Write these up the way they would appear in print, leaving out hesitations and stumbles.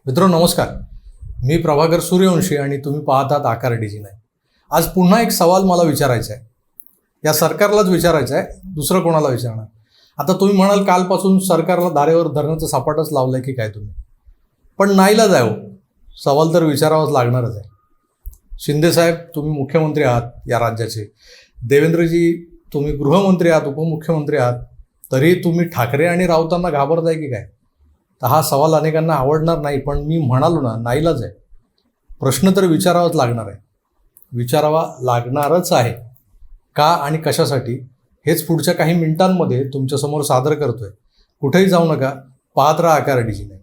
मित्रांनो नमस्कार. मी प्रभाकर सूर्यवंशी आणि तुम्ही पाहतात आकार DG9. आज पुन्हा एक सवाल मला विचारायचा आहे. या सरकारलाच विचारायचा आहे, दुसरं कोणाला विचारणार. आता तुम्ही म्हणाल कालपासून सरकारला धारेवर धरण्याचं सपाटच लावलंय की काय तुम्ही. पण नाईलाज आहे हो, सवाल तर विचारावाच लागणारच आहे. शिंदेसाहेब तुम्ही मुख्यमंत्री आहात या राज्याचे, देवेंद्रजी तुम्ही गृहमंत्री आहात, उपमुख्यमंत्री आहात, तरी तुम्ही ठाकरे आणि राऊतांना घाबरताय की काय. तर हा सवाल अनेकांना आवडणार नाही, पण मी म्हणालो ना, नाईलाज आहे. प्रश्न तर विचारावाच लागणार आहे, विचारावा लागणारच आहे. का आणि कशासाठी हेच पुढच्या काही मिनिटांमध्ये तुमच्यासमोर सादर करतोय. कुठेही जाऊ नका, पाहत राहा आकार DG9.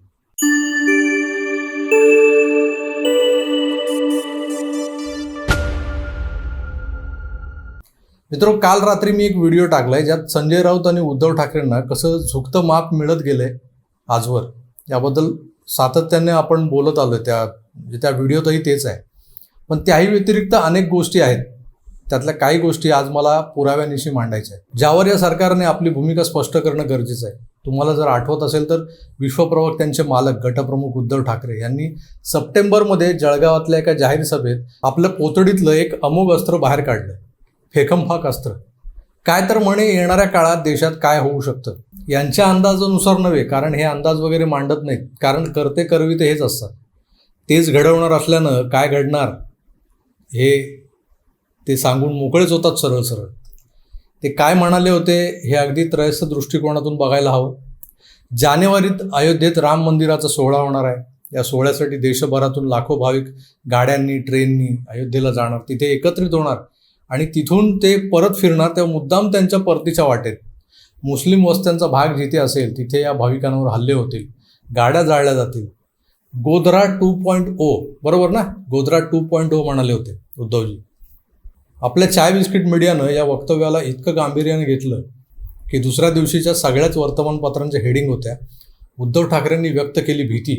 मित्रो, काल रात्री मी एक व्हिडिओ टाकलाय ज्यात संजय राऊत आणि उद्धव ठाकरेंना कसं झुकतं माप मिळत गेलंय आजवर, याबद्दल सातत्याने आपण बोलत आलोय. त्या व्हिडिओतही तेच आहे. पण त्याही व्यतिरिक्त अनेक गोष्टी आहेत. त्यातल्या काही गोष्टी आज मला पुराव्यानिशी मांडायच्या आहेत, ज्यावर या सरकारने आपली भूमिका स्पष्ट करणं गरजेचं आहे. तुम्हाला जर आठवत असेल तर विश्वप्रवक्त्यांचे मालक गटप्रमुख उद्धव ठाकरे यांनी सप्टेंबरमध्ये जळगावातल्या एका जाहीर सभेत आपलं पोतडीतलं एक अमोघ अस्त्र बाहेर काढलं, फेकमफाक अस्त्र. काय तर म्हणे येणाऱ्या काळात देशात काय होऊ शकतं. यांच्या अंदाजानुसार नव्हे, कारण हे अंदाज वगैरे मांडत नाहीत, कारण करते करविते हेच असतात. तेच घडवणार असल्यानं काय घडणार हे ते सांगून मोकळेच होतात सरळ सरळ. ते काय म्हणाले होते हे अगदी त्रयस्थ दृष्टिकोनातून बघायला हवं. जानेवारीत अयोध्येत राम मंदिराचा सोहळा होणार आहे. या सोहळ्यासाठी देशभरातून लाखो भाविक गाड्यांनी ट्रेननी अयोध्येला जाणार, तिथे एकत्रित होणार आणि तिथून ते परत फिरणार. तेव्हा मुद्दाम त्यांच्या परतीच्या वाटेत मुस्लिम वस्त्यांचा भाग जिथे असेल तिथे या भाविकांवर हल्ले होतील, गाड्या जाळल्या जातील. गोधरा 2.0 बरोबर ना, गोधरा 2.0 म्हणाले होते उद्धवजी. आपल्या चाय बिस्किट मीडियानं या वक्तव्याला इतकं गांभीर्याने घेतलं की दुसऱ्या दिवशीच्या सगळ्याच वर्तमानपत्रांच्या हेडिंग होत्या. उद्धव ठाकरेंनी व्यक्त केली भीती,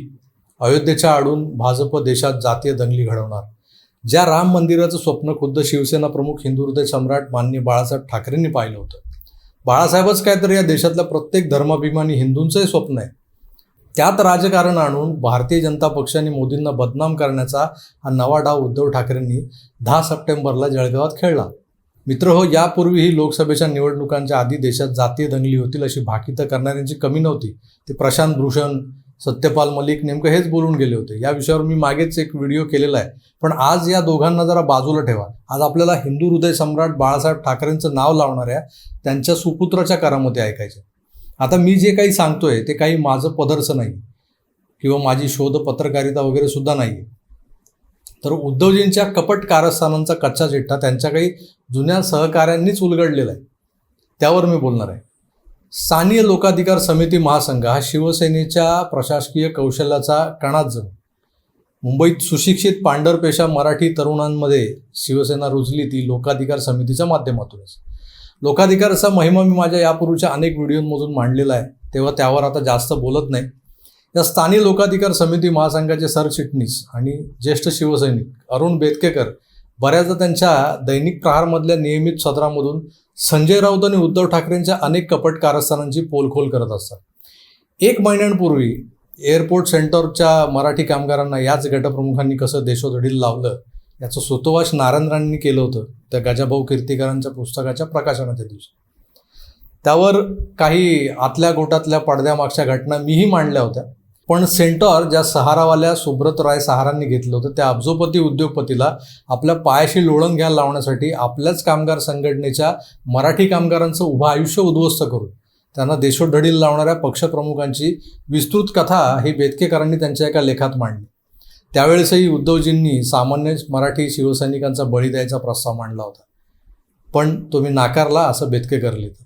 अयोध्येच्या आडून भाजप देशात जातीय दंगली घडवणार. ज्या राम मंदिराचं स्वप्न खुद्द शिवसेना प्रमुख हिंदू हृदय सम्राट माननीय बाळासाहेब ठाकरेंनी पाहिलं होतं. बाळासाहेबच काय तर या देशातल्या प्रत्येक धर्माभिमानी हिंदूंचंही स्वप्न आहे. त्यात राजकारण आणून भारतीय जनता पक्षाने मोदींना बदनाम करण्याचा हा नवा डाव उद्धव ठाकरेंनी 10 सप्टेंबरला जळगावात खेळला. मित्र हो, यापूर्वीही लोकसभेच्या निवडणुकांच्या आधी देशात जातीय दंगली होतील अशी भाकीतं करणाऱ्यांची कमी नव्हती. ते प्रशांत भूषण, सत्यपाल मलिक नेमकं हेच बोलून गेले होते. या विषयावर मी मागेच एक व्हिडिओ केलेला आहे. पण आज या दोघांना जरा बाजूला ठेवा. आज आपल्याला हिंदू हृदय सम्राट बाळासाहेब ठाकरेंचं नाव लावणाऱ्या त्यांच्या सुपुत्राच्या करामध्ये ऐकायचे. आता मी जे काही सांगतोय ते काही माझं पदरचं नाही किंवा माझी शोध पत्रकारिता वगैरे सुद्धा नाही. तर उद्धवजींच्या कपट कारस्थानांचा कच्चा चिठ्ठा त्यांच्या काही जुन्या सहकाऱ्यांनीच उलगडलेला आहे, त्यावर मी बोलणार आहे. स्थानीय लोकाधिकार समिती महासंघ हा शिवसेनेच्या प्रशासकीय कौशल्याचा कणाच जणू. मुंबईत सुशिक्षित पांढरपेशा मराठी तरुणांमध्ये शिवसेना रुजली ती लोकाधिकार समितीच्या माध्यमातूनच. लोकाधिकारचा महिमा मी माझ्या यापूर्वीच्या अनेक व्हिडिओमधून मांडलेला आहे, तेव्हा त्यावर आता जास्त बोलत नाही. या स्थानिक लोकाधिकार समिती महासंघाचे सरचिटणीस आणि ज्येष्ठ शिवसैनिक अरुण बेतकेकर बऱ्याचदा त्यांच्या दैनिक प्रहारमधल्या नियमित सत्रामधून संजय राऊत आणि उद्धव ठाकरेंच्या अनेक कपट कारस्थानांची पोलखोल करत असतात. 1 महिन्यांपूर्वी एअरपोर्ट सेंटरच्या मराठी कामगारांना याच गटप्रमुखांनी कसं देशोधडीला लावलं याचं सुतोवाच नारायणरांनी केलं होतं त्या गजाभाऊ कीर्तीकरांच्या पुस्तकाच्या प्रकाशनाच्या दिवशी. त्यावर काही आतल्या गोटातल्या पडद्यामागच्या घटना मीही मांडल्या होत्या. पण सेंटर ज्या सहारावाल्या सुब्रत राय सहारांनी घेतलं होतं त्या अब्जोपती उद्योगपतीला आपल्या पायाशी लोळण घ्यायला लावण्यासाठी आपल्याच कामगार संघटनेच्या मराठी कामगारांचं उभं आयुष्य उद्ध्वस्त करून त्यांना देशोधडीला लावणाऱ्या पक्षप्रमुखांची विस्तृत कथा ही बेतकेकरांनी त्यांच्या एका लेखात मांडली. त्यावेळेसही उद्धवजींनी सामान्य मराठी शिवसैनिकांचा बळी द्यायचा प्रस्ताव मांडला होता, पण तुम्ही नाकारला असं बेतकेकर लिहितं.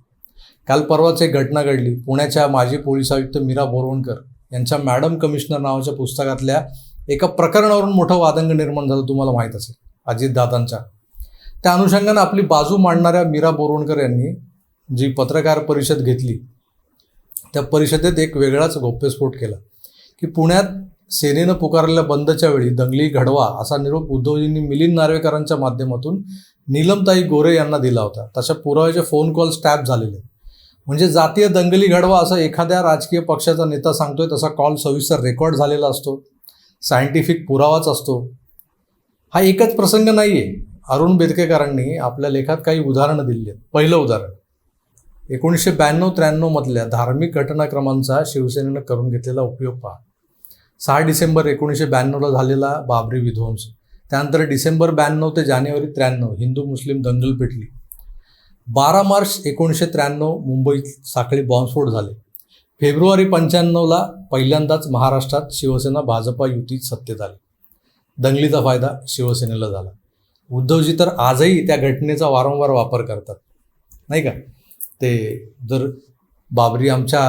काल परवाच एक घटना घडली. पुण्याच्या माजी पोलीस आयुक्त मीरा बोरवणकर यांच्या मॅडम कमिशनर नावाच्या पुस्तकातल्या एका प्रकरणावरून मोठं वादंग निर्माण झालं, तुम्हाला माहीत असेल, अजितदादांच्या. त्या अनुषंगानं आपली बाजू मांडणाऱ्या मीरा बोरवणकर यांनी जी पत्रकार परिषद घेतली त्या परिषदेत एक वेगळाच गौप्यस्फोट केला की पुण्यात सेनेनं पुकारलेल्या बंदच्या वेळी दंगली घडवा असा निरोप उद्धवजींनी मिलिंद नार्वेकरांच्या माध्यमातून नीलमताई गोरे यांना दिला होता. तशा पुराव्याचे फोन कॉल्स टॅप झालेले. म्हणजे जातीय दंगली घडवा असं एखाद्या राजकीय पक्षाचा नेता सांगतोय तसा कॉल सविस्तर रेकॉर्ड झालेला असतो सायंटिफिक पुरावाच असतो. हा एकच प्रसंग नाही आहे. अरुण बेदकेकरांनी आपल्या लेखात काही उदाहरणं दिली आहेत. पहिलं उदाहरण 1992-93 मधल्या धार्मिक घटनाक्रमांचा शिवसेनेनं करून घेतलेला उपयोग पहा. 6 डिसेंबर 1992ला झालेला बाबरी विध्वंस, त्यानंतर डिसेंबर 92 ते जानेवारी 93 हिंदू मुस्लिम दंगल पेटली. 12 मार्च 1993 मुंबईत साखळी बॉम्बस्फोट झाले. फेब्रुवारी 95ला पहिल्यांदाच महाराष्ट्रात शिवसेना भाजपा युतीत सत्तेत आली. दंगलीचा फायदा शिवसेनेला झाला. उद्धवजी तर आजही त्या घटनेचा वारंवार वापर करतात, नाही का? ते जर बाबरी आमच्या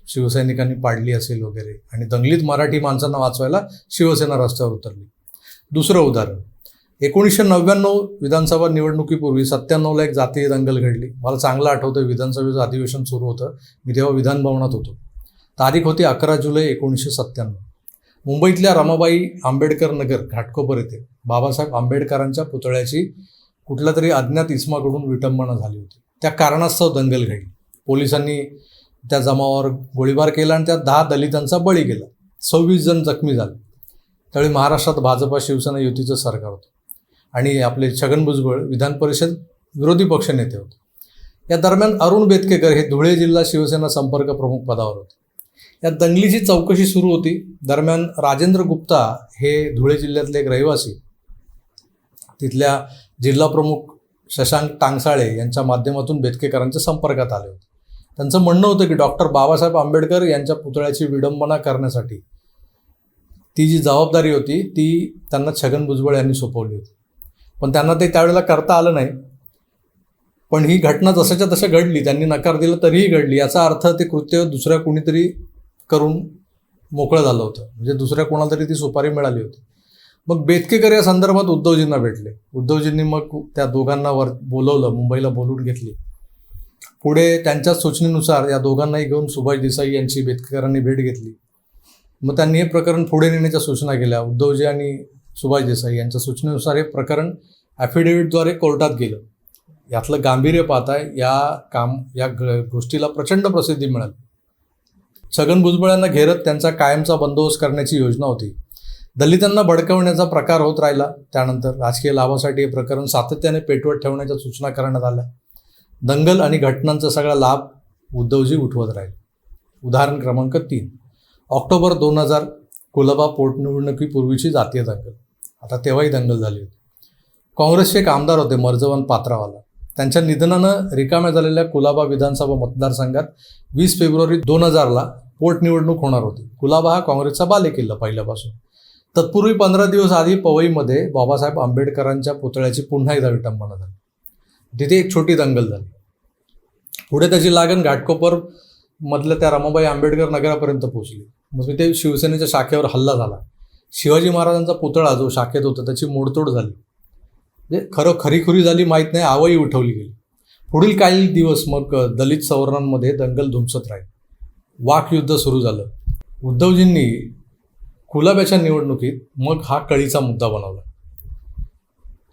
शिवसैनिकांनी पाडली असेल वगैरे, आणि दंगलीत मराठी माणसांना वाचवायला शिवसेना रस्त्यावर उतरली. दुसरं उदाहरण 1999 विधानसभा निवडणुकीपूर्वी 97ला एक जातीय दंगल घडली. मला चांगलं आठवतं, विधानसभेचं अधिवेशन सुरू होतं. मी तेव्हा विधानभवनात होतो. तारीख होती 11 जुलै 1997. मुंबईतल्या रमाबाई आंबेडकर नगर घाटकोपर येथे बाबासाहेब आंबेडकरांच्या पुतळ्याची कुठल्या तरी अज्ञात इसमाकडून विटंबना झाली होती. त्या कारणास्तव दंगल घडली. पोलिसांनी त्या जमावावर गोळीबार केला आणि त्या 10 दलितांचा बळी गेला. 26 जण जखमी झाले. त्यावेळी महाराष्ट्रात भाजपा शिवसेना युतीचं सरकार होतं आणि आपले छगन भुजबळ विधान परिषद विरोधी पक्षनेते होते. या दरम्यान अरुण बेदकेकर हे धुळे जिल्हा शिवसेना संपर्क प्रमुख पदावर होते. या दंगलीची चौकशी सुरू होती. दरम्यान राजेंद्र गुप्ता हे धुळे जिल्ह्यातले एक रहिवासी तिथल्या जिल्हा प्रमुख शशांक टांगसाळे यांच्या माध्यमातून बेदकेकरांच्या संपर्कात आले होते. त्यांचं म्हणणं होतं की डॉक्टर बाबासाहेब आंबेडकर यांच्या पुतळ्याची विडंबना करण्यासाठी ती जी जबाबदारी होती ती त्यांना छगन भुजबळ यांनी सोपवली होती, पण त्यांना ते त्यावेळेला करता आलं नाही. पण ही घटना जशाच्या तशा घडली, त्यांनी नकार दिला तरीही घडली. याचा अर्थ ते कृत्य दुसऱ्या कुणीतरी करून मोकळं झालं होतं, म्हणजे दुसऱ्या कोणाला तरी ती सुपारी मिळाली होती. मग बेदकेकर या संदर्भात उद्धवजींना भेटले. उद्धवजींनी मग त्या दोघांना बोलवलं, मुंबईला बोलवून घेतली. पुढे त्यांच्या सूचनेनुसार या दोघांनाही घेऊन सुभाष देसाई यांची बेदकेकरांनी भेट घेतली. मग त्यांनी हे प्रकरण पुढे नेण्याच्या सूचना केल्या. उद्धवजी आणि सुभाष देसाई यांच्या सूचनेनुसार हे प्रकरण ॲफिडेव्हिटद्वारे कोर्टात गेलं. यातलं गांभीर्य पाहताय या गोष्टीला प्रचंड प्रसिद्धी मिळाली. छगन भुजबळ यांना घेरत त्यांचा कायमचा बंदोबस्त करण्याची योजना होती. दलितांना भडकवण्याचा प्रकार होत राहिला. त्यानंतर राजकीय लाभासाठी हे प्रकरण सातत्याने पेटवत ठेवण्याच्या सूचना करण्यात आल्या. दंगल आणि घटनांचा सगळा लाभ उद्धवजी उठवत राहिले. उदाहरण क्रमांक 3, ऑक्टोबर 2000 कुलाबा पोटनिवडणुकीपूर्वीची जातीय दंगल. आता तेव्हाही दंगल झाली होती. काँग्रेसचे एक आमदार होते मर्जवान पात्रावाला. त्यांच्या निधनानं रिकाम्या झालेल्या कुलाबा विधानसभा मतदारसंघात 20 फेब्रुवारी 2000ला पोटनिवडणूक होणार होती. कुलाबा हा काँग्रेसचा बालेकिल्ला पहिल्यापासून. तत्पूर्वी 15 दिवस आधी पवईमध्ये बाबासाहेब आंबेडकरांच्या पुतळ्याची पुन्हा एकदा विटंबना झाली. तिथे एक छोटी दंगल झाली. पुढे त्याची लागण घाटकोपर मधल्या त्या रमाबाई आंबेडकर नगरापर्यंत पोहोचली. मग तिथे शिवसेनेच्या शाखेवर हल्ला झाला. शिवाजी महाराजांचा पुतळा जो शाखेत होता त्याची मोडतोड झाली. म्हणजे खरीखुरी झाली माहीत नाही, आवई उठवली गेली. पुढील काही दिवस मग दलित सवर्णांमध्ये दंगल धुमसत राहील. वाकयुद्ध सुरू झालं. उद्धवजींनी कुलाब्याच्या निवडणुकीत मग हा कळीचा मुद्दा बनवला.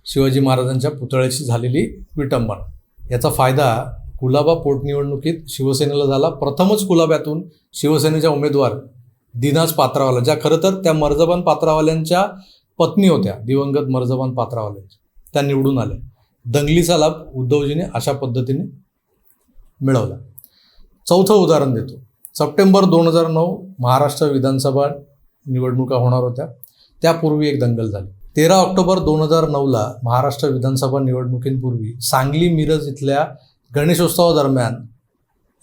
शिवाजी महाराजांच्या पुतळ्याची झालेली विटंबना, याचा फायदा कुलाबा पोटनिवडणुकीत शिवसेनेला झाला. प्रथमच कुलाब्यातून शिवसेनेच्या उमेदवार दिनाज पात्रावाला, ज्या खरं तर त्या मर्जबान पात्रावाल्यांच्या पत्नी होत्या, दिवंगत मर्जबान पात्रावाल्यांच्या, त्या निवडून आल्या. दंगलीचा लाभ उद्धवजीने अशा पद्धतीने मिळवला. चौथं उदाहरण देतो. सप्टेंबर 2009 महाराष्ट्र विधानसभा निवडणुका होणार होत्या. त्यापूर्वी एक दंगल झाली. 13 ऑक्टोबर 2009ला महाराष्ट्र विधानसभा निवडणुकींपूर्वी सांगली मिरज इथल्या गणेशोत्सवादरम्यान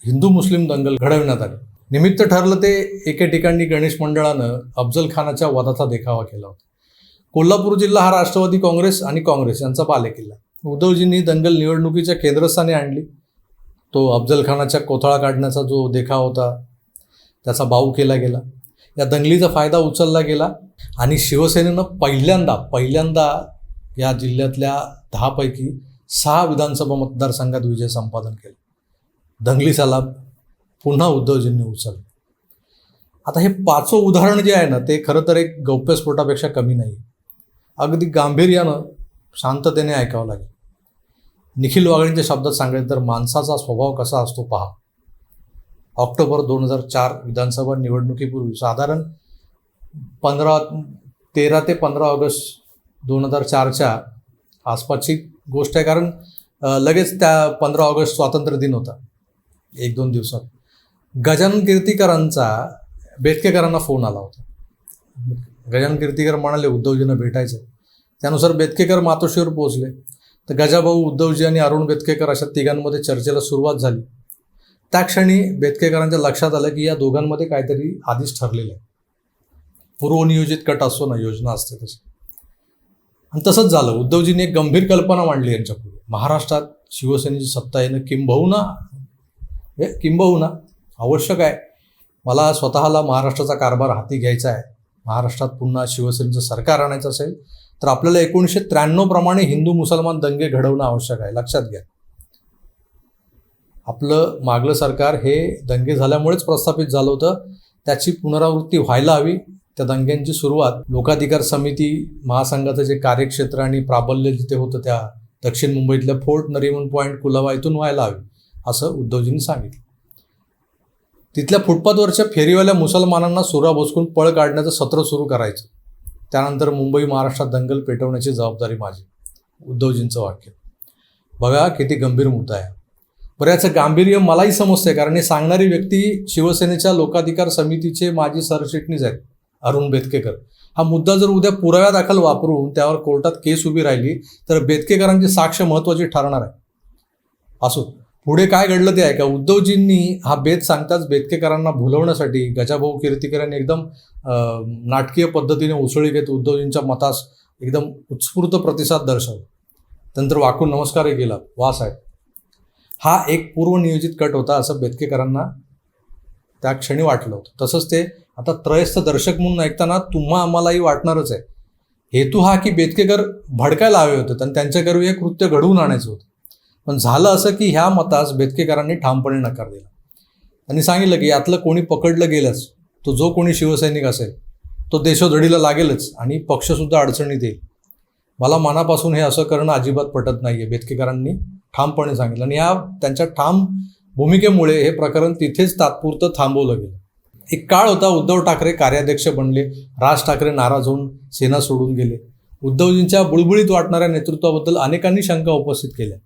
हिंदू मुस्लिम दंगल घडविण्यात आली. निमित्त ठरलं ते एके ठिकाणी गणेश मंडळानं अफजल खानाच्या वधाचा देखावा केला होता. कोल्हापूर जिल्हा हा राष्ट्रवादी काँग्रेस आणि काँग्रेस यांचा बालेकिल्ला. उद्धवजींनी दंगल निवडणुकीच्या केंद्रस्थानी आणली. तो अफजल खानाच्या कोथळा काढण्याचा जो देखावा होता त्याचा बाऊ केला गेला. या दंगलीचा फायदा उचलला गेला आणि शिवसेनेनं पहिल्यांदा या जिल्ह्यातल्या 10 पैकी 6 विधानसभा मतदारसंघात विजय संपादन केला. दंगलीचा लाभ पुन्हा उद्धवजींनी उचलला. आता हे 5 उदाहरण जे आहे ना, ते खरं तर एक गौप्यस्फोटापेक्षा कमी नाही. अगदी गांभीर्यानं शांततेने ऐकावं लागेल. निखिल वागळेंच्या शब्दात सांगायचं तर माणसाचा स्वभाव कसा असतो पहा. ऑक्टोबर 2004 विधानसभा निवडणुकीपूर्वी साधारण 13 ते 15 ऑगस्ट 2004च्या आसपासची गोष्ट आहे, कारण लगेच त्या 15 ऑगस्ट स्वातंत्र्य दिन होता. 1-2 दिवसात गजानन कीर्तीकरांचा बेतकेकरांना फोन आला होता. गजानन कीर्तीकर म्हणाले उद्धवजींना भेटायचं. त्यानुसार बेतकेकर मातोश्रीवर पोहोचले. तर गजाभाऊ, उद्धवजी आणि अरुण बेतकेकर अशा तिघांमध्ये चर्चेला सुरुवात झाली. त्या क्षणी बेतकेकरांच्या लक्षात आलं की या दोघांमध्ये काहीतरी आधीच ठरलेलं आहे. पूर्वनियोजित कट असतो ना, योजना असते तशी. आणि तसंच झालं. उद्धवजींनी एक गंभीर कल्पना मांडली यांच्यापुढे. महाराष्ट्रात शिवसेनेची सत्ता येणं किंबहुना आवश्यक आहे. मला स्वतःला महाराष्ट्राचा कारभार हाती घ्यायचा आहे. महाराष्ट्रात पुन्हा शिवसेनेचं सरकार आणायचं असेल तर आपल्याला 1993 प्रमाणे हिंदू मुसलमान दंगे घडवणं आवश्यक आहे. लक्षात घ्या, आपलं मागलं सरकार हे दंगे झाल्यामुळेच प्रस्थापित झालं होतं. त्याची पुनरावृत्ती व्हायला हवी. त्या दंग्यांची सुरुवात लोकाधिकार समिती महासंघाचं जे कार्यक्षेत्र आणि प्राबल्य जिथे होतं त्या दक्षिण मुंबईतल्या फोर्ट नरिमन पॉईंट कुलाबा इथून व्हायला हवी, असं उद्धवजींनी सांगितलं. तिथल्या फुटपाथवरच्या फेरीवाल्या मुसलमानांना सुरा भोसकून पळ काढण्याचं सत्र सुरू करायचं. त्यानंतर मुंबई महाराष्ट्रात दंगल पेटवण्याची जबाबदारी माझी. उद्धवजींचं वाक्य बघा, किती गंभीर मुद्दा आहे. बरं, याचं गांभीर्य मलाही समजतंय, कारण ही सांगणारी व्यक्ती शिवसेनेच्या लोकाधिकार समितीचे माजी सरचिटणीस आहेत, अरुण बेतकेकर. हा मुद्दा जर उद्या पुराव्यादाखल वापरून त्यावर कोर्टात केस उभी राहिली तर बेतकेकरांची साक्ष महत्त्वाची ठरणार आहे. असो, पुढे काय घडलं ते आहे का. उद्धवजींनी हा बेत सांगताच बेतकेकरांना भुलवण्यासाठी गजाभाऊ कीर्तीकर यांनी एकदम नाटकीय पद्धतीने उसळी घेत उद्धवजींच्या मतास एकदम उत्स्फूर्त प्रतिसाद दर्शवला. त्यानंतर वाकून नमस्कारही केला. वा साहेब, हा एक पूर्वनियोजित कट होता असं बेतकेकरांना त्या क्षणी वाटलं होतं. तसंच ते आता त्रयस्थ दर्शक म्हणून ऐकताना तुम्हा आम्हालाही वाटणारच आहे. हेतू हा की बेतकेकर भडकायला हवे होते आणि त्यांच्याकरवी हे कृत्य घडवून आणायचं होतं. पण झालं असं की ह्या मतास बेतकेकरांनी ठामपणे नकार दिला. त्यांनी सांगितलं की यातलं कोणी पकडलं गेलंच, तो जो कोणी शिवसैनिक असेल तो देशोधडीला लागेलच आणि पक्षसुद्धा अडचणीत येईल. मला मनापासून हे असं करणं अजिबात पटत नाही आहे, बेतकेकरांनी ठामपणे सांगितलं. आणि या त्यांच्या ठाम भूमिकेमुळे हे प्रकरण तिथेच तात्पुरतं थांबवलं गेलं. एक काळ होता, उद्धव ठाकरे कार्याध्यक्ष बनले. राज ठाकरे नाराज होऊन सेना सोडून गेले. उद्धवजींच्या बुळबुळीत वाटणाऱ्या नेतृत्वाबद्दल अनेकांनी शंका उपस्थित केल्या.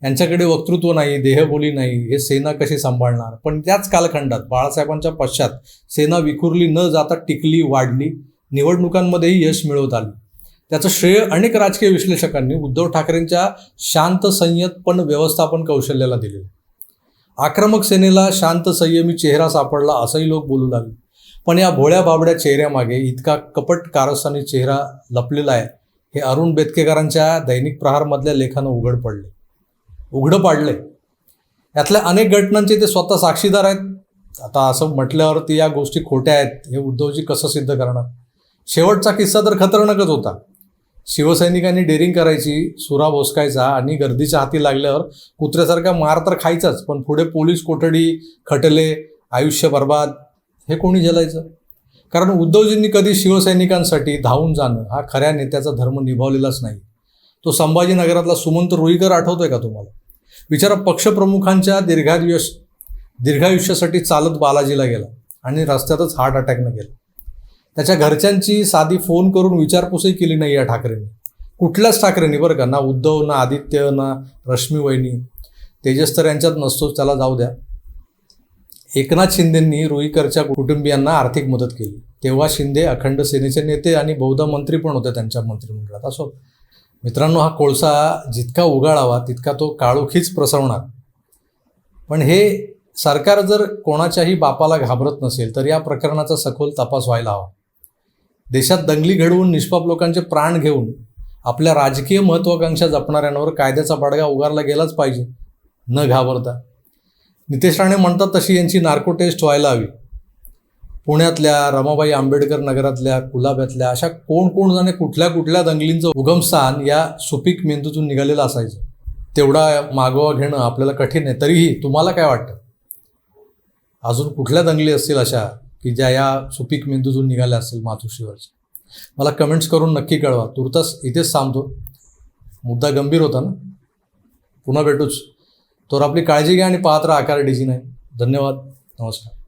यांच्याकडे वक्तृत्व नाही, देहबोली नाही, हे सेना कशी सांभाळणार. पण त्याच कालखंडात बाळासाहेबांच्या पश्चात सेना विखुरली न जाता टिकली, वाढली, निवडणुकांमध्येही यश मिळवत आली. त्याचं श्रेय अनेक राजकीय विश्लेषकांनी उद्धव ठाकरेंच्या शांत संयत पण व्यवस्थापन कौशल्याला दिले. आक्रमक सेनेला शांत संयमी चेहरा सापडला असंही लोक बोलू लागले. पण या भोळ्या बाबड्या चेहऱ्यामागे इतका कपट कारस्थानी चेहरा लपलेला आहे हे अरुण बेतकेकरांच्या दैनिक प्रहारमधल्या लेखानं उघडं पाडलंय. यातल्या अनेक घटनांचे ते स्वतः साक्षीदार आहेत. आता असं म्हटल्यावरती या गोष्टी खोट्या आहेत हे उद्धवजी कसं सिद्ध करणार. शेवटचा किस्सा तर खतरनाकच होता. शिवसैनिकांनी डेअरिंग करायची, सुरा भोसकायचा आणि गर्दीच्या हाती लागल्यावर कुत्र्यासारखा मार तर खायचाच, पण पुढे पोलीस कोठडी, खटले, आयुष्य बर्बाद हे कोणी झेलायचं. कारण उद्धवजींनी कधी शिवसैनिकांसाठी धावून जाणं हा खऱ्या नेत्याचा धर्म निभावलेलाच नाही. तो संभाजीनगरातला सुमंत रुईकर आठवतोय का तुम्हाला. बिचारा पक्षप्रमुखांच्या दीर्घायुष्यासाठी चालत बालाजीला गेला आणि रस्त्यातच हार्ट अटॅकनं गेला. त्याच्या घरच्यांची साधी फोन करून विचारपूसही केली नाही या ठाकरेंनी, कुठल्याच ठाकरेंनी बरं का. ना उद्धव, ना आदित्य, ना रश्मी वहिनी. तेजस तर यांच्यात नसतोच, त्याला जाऊ द्या. एकनाथ शिंदेंनी रुईकरच्या कुटुंबियांना आर्थिक मदत केली. तेव्हा शिंदे अखंड सेनेचे नेते आणि बहुधा मंत्री पण होते त्यांच्या मंत्रिमंडळात. असो मित्रांनो, हा कोळसा जितका उगाळावा तितका तो काळोखीच प्रसवणार. पण हे सरकार जर कोणाच्याही बापाला घाबरत नसेल तर या प्रकरणाचा सखोल तपास व्हायला हवा. देशात दंगली घडवून निष्पाप लोकांचे प्राण घेऊन आपल्या राजकीय महत्त्वाकांक्षा जपणाऱ्यांवर कायद्याचा बडगा उगारला गेलाच पाहिजे, न घाबरता. नितेश राणे म्हणतात तशी यांची नार्को टेस्ट व्हायला हवी. पुण्यातल्या, रमाबाई आंबेडकर नगरातल्या, कुलाब्यातल्या अशा कोण जाणे कुठल्या दंगलींचं उगमस्थान या सुपीक मेंदूतून निघालेलं असायचं. तेवढा मागोवा घेणं आपल्याला कठीण आहे. तरीही तुम्हाला काय वाटतं, अजून कुठल्या दंगली असतील अशा की ज्या या सुपीक मेंदूतून निघाल्या असतील मातोश्रीवरच्या. मला कमेंट्स करून नक्की कळवा. तुर्तास इथेच थांबतो. मुद्दा गंभीर होता ना. पुन्हा भेटूच. तर आपली काळजी घ्या आणि पाहत राहा आकार DG9. धन्यवाद. नमस्कार.